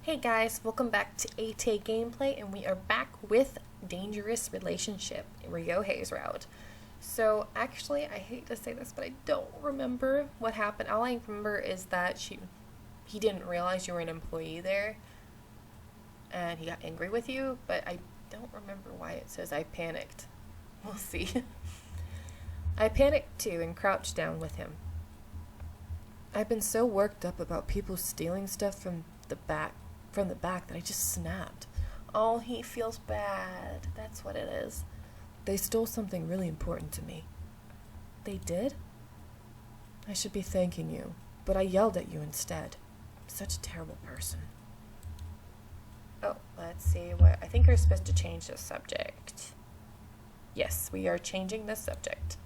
Hey guys, welcome back to RYOUHEI gameplay, and we are back with Dangerous Relationship, RYOUHEI's route. So, actually, I hate to say this, but I don't remember what happened. All I remember is that he didn't realize you were an employee there, and he got angry with you, but I don't remember why it says I panicked. We'll see. I panicked too and crouched down with him. I've been so worked up about people stealing stuff from the back that I just snapped. Oh, he feels bad. That's what it is. They stole something really important to me. They did? I should be thanking you, but I yelled at you instead. Such a terrible person. Oh, let's see what... I think we're supposed to change the subject. Yes, we are changing the subject.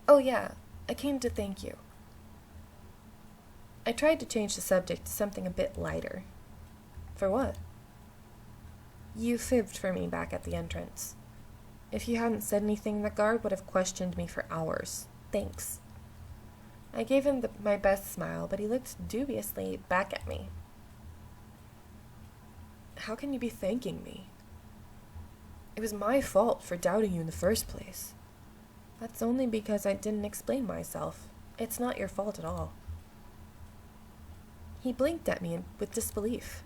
Oh yeah, I came to thank you. I tried to change the subject to something a bit lighter. For what? You fibbed for me back at the entrance. If you hadn't said anything, the guard would have questioned me for hours. Thanks. I gave him my best smile, but he looked dubiously back at me. How can you be thanking me? It was my fault for doubting you in the first place. That's only because I didn't explain myself. It's not your fault at all. He blinked at me with disbelief.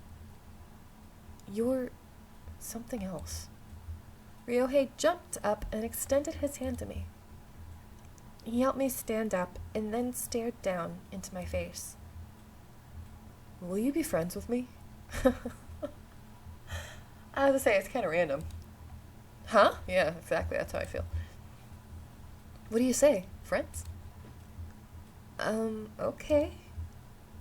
You're something else. RYOUHEI jumped up and extended his hand to me. He helped me stand up and then stared down into my face. Will you be friends with me? I have to say, it's kind of random. Huh? Yeah, exactly. That's how I feel. What do you say? Friends? Okay.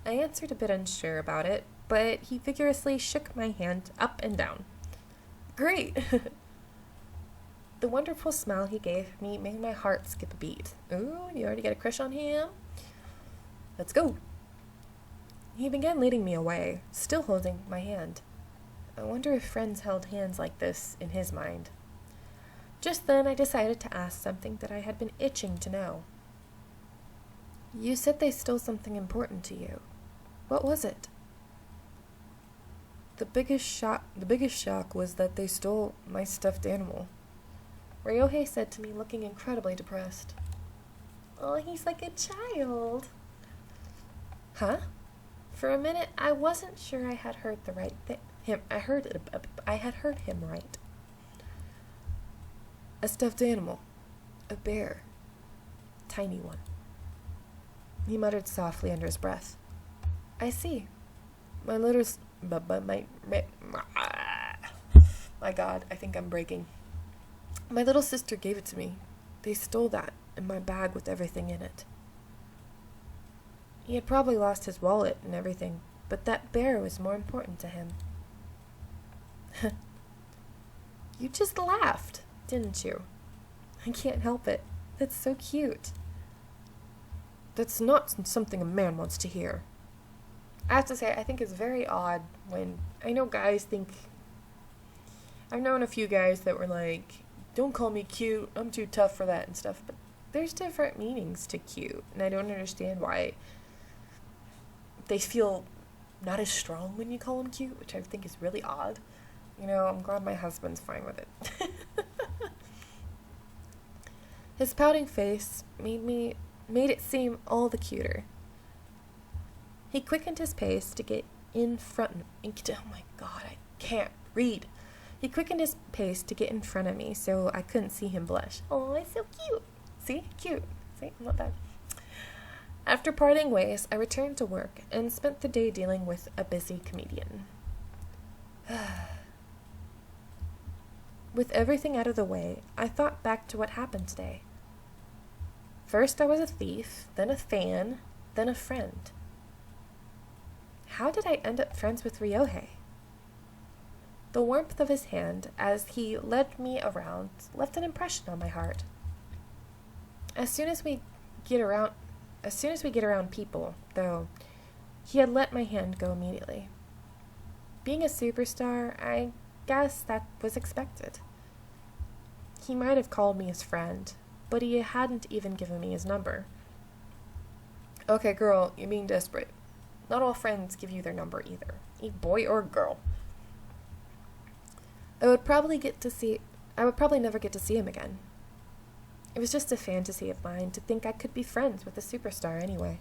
I answered a bit unsure about it, but he vigorously shook my hand up and down. Great! The wonderful smile he gave me made my heart skip a beat. Ooh, you already got a crush on him? Let's go! He began leading me away, still holding my hand. I wonder if friends held hands like this in his mind. Just then I decided to ask something that I had been itching to know. You said they stole something important to you. What was it? The biggest shock was that they stole my stuffed animal. RYOUHEI said to me, looking incredibly depressed. Oh, he's like a child. Huh? For a minute, I wasn't sure I had heard the right thing. I had heard him right. A stuffed animal. A bear. Tiny one. He muttered softly under his breath. I see. My God, I think I'm breaking. My little sister gave it to me. They stole that and my bag with everything in it. He had probably lost his wallet and everything, but that bear was more important to him. You just laughed, didn't you? I can't help it. That's so cute. That's not something a man wants to hear. I have to say, I think it's very odd when... I know guys think... I've known a few guys that were like, don't call me cute, I'm too tough for that and stuff, but there's different meanings to cute, and I don't understand why they feel not as strong when you call them cute, which I think is really odd. You know, I'm glad my husband's fine with it. His pouting face made it seem all the cuter. He quickened his pace to get in front. Oh my God, I can't read. He quickened his pace to get in front of me so I couldn't see him blush. Oh, it's so cute. See? Cute. See? Not bad. After parting ways, I returned to work and spent the day dealing with a busy comedian. With everything out of the way, I thought back to what happened today. First I was a thief, then a fan, then a friend. How did I end up friends with RYOUHEI? The warmth of his hand as he led me around left an impression on my heart. As soon as we get around people, though, he had let my hand go immediately. Being a superstar, I guess that was expected. He might have called me his friend, but he hadn't even given me his number. Okay, girl, you're being desperate. Not all friends give you their number either, a boy or girl. I would probably never get to see him again. It was just a fantasy of mine to think I could be friends with a superstar anyway.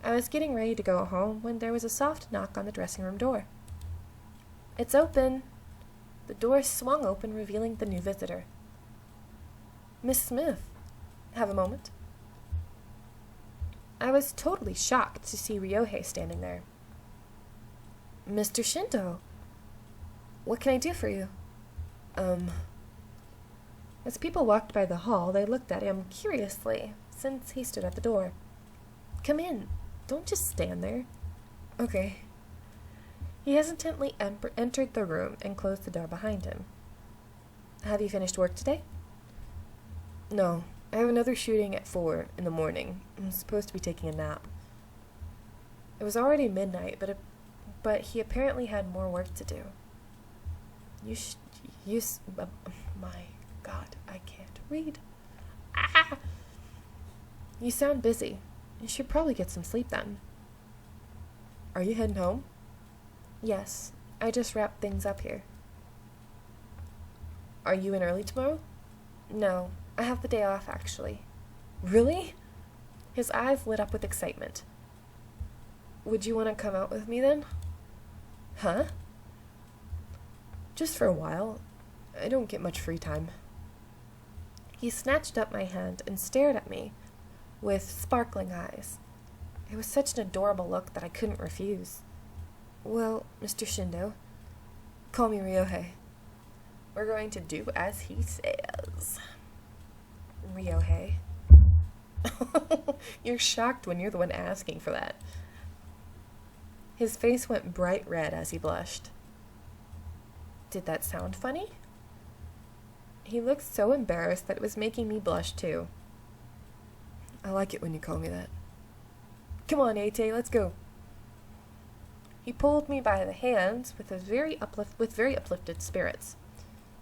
I was getting ready to go home when there was a soft knock on the dressing room door. "It's open." The door swung open, revealing the new visitor. "Miss Smith, have a moment?" I was totally shocked to see RYOUHEI standing there. "Mr. Shindo, what can I do for you?" As people walked by the hall, they looked at him curiously, since he stood at the door. "Come in. Don't just stand there." "Okay." He hesitantly entered the room and closed the door behind him. "Have you finished work today?" "No. I have another shooting at 4 in the morning. I'm supposed to be taking a nap." It was already midnight, but he apparently had more work to do. My God, I can't read. Ah! "You sound busy. You should probably get some sleep then." "Are you heading home?" "Yes, I just wrapped things up here." "Are you in early tomorrow?" "No, I have the day off, actually." "Really?" His eyes lit up with excitement. "Would you want to come out with me then?" "Huh?" "Just for a while. I don't get much free time." He snatched up my hand and stared at me with sparkling eyes. It was such an adorable look that I couldn't refuse. "Well, Mr. Shindo, call me RYOUHEI. We're going to do as he says." "RYOUHEI." You're shocked when you're the one asking for that. His face went bright red as he blushed. "Did that sound funny?" He looked so embarrassed that it was making me blush too. "I like it when you call me that." "Come on, Ate, let's go." He pulled me by the hands with very uplifted spirits.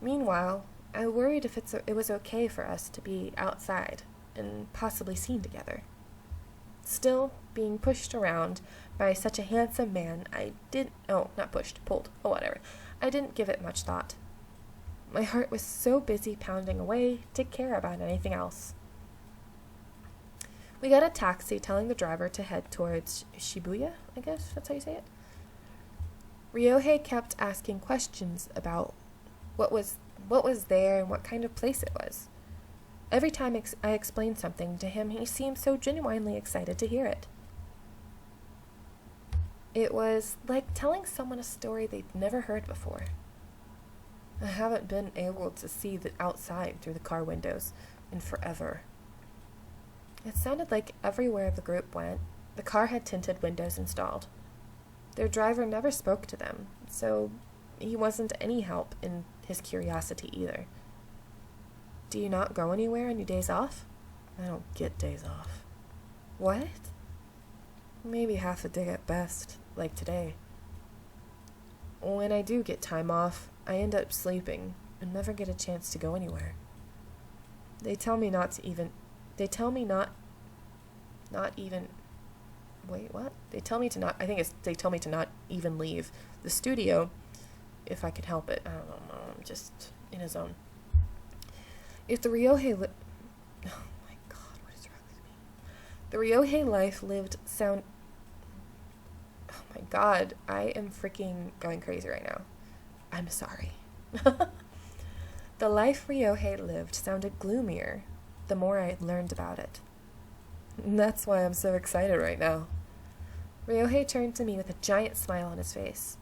Meanwhile, I worried if it was okay for us to be outside and possibly seen together. Still, being pushed around by such a handsome man, pulled, whatever. I didn't give it much thought. My heart was so busy pounding away to care about anything else. We got a taxi, telling the driver to head towards Shibuya, I guess that's how you say it. RYOUHEI kept asking questions about what was there and what kind of place it was. Every time I explained something to him, he seemed so genuinely excited to hear it. It was like telling someone a story they'd never heard before. I haven't been able to see the outside through the car windows in forever. It sounded like everywhere the group went, the car had tinted windows installed. Their driver never spoke to them, so he wasn't any help in his curiosity either. "Do you not go anywhere on your days off?" "I don't get days off." "What?" "Maybe half a day at best, like today. When I do get time off, I end up sleeping and never get a chance to go anywhere. They tell me not to even... They tell me not even... Wait, what? They tell me to not... I think they tell me to not even leave the studio if I could help it. I don't know. I'm just in a zone. If the RYOUHEI... Oh my God, what is wrong with me? The RYOUHEI life lived sound... Oh my God, I am freaking going crazy right now. I'm sorry. The life RYOUHEI lived sounded gloomier the more I learned about it. And that's why I'm so excited right now. RYOUHEI turned to me with a giant smile on his face.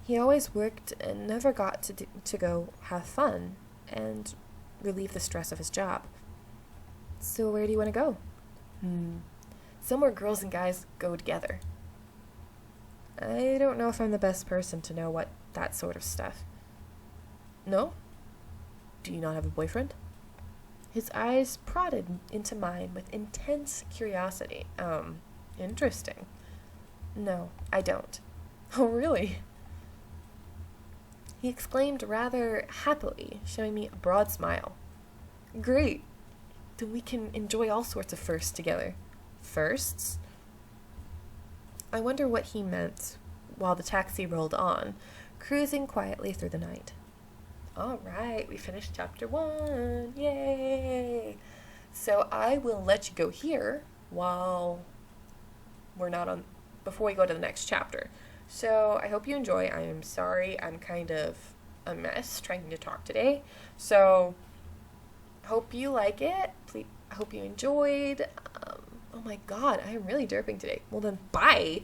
He always worked and never got to go have fun and relieve the stress of his job. "So where do you want to go?" "Somewhere girls and guys go together." I don't know if I'm the best person to know what that sort of stuff. "No? Do you not have a boyfriend?" His eyes prodded into mine with intense curiosity. Interesting. "No, I don't." "Oh, really?" He exclaimed rather happily, showing me a broad smile. "Great. Then we can enjoy all sorts of firsts together." "Firsts?" I wonder what he meant while the taxi rolled on, cruising quietly through the night. All right, we finished chapter 1. Yay! So I will let you go here while we're not on, before we go to the next chapter. So I hope you enjoy. I am sorry I'm kind of a mess trying to talk today. So hope you like it. Please, I hope you enjoyed. Oh my god, I am really derping today. Well then, bye!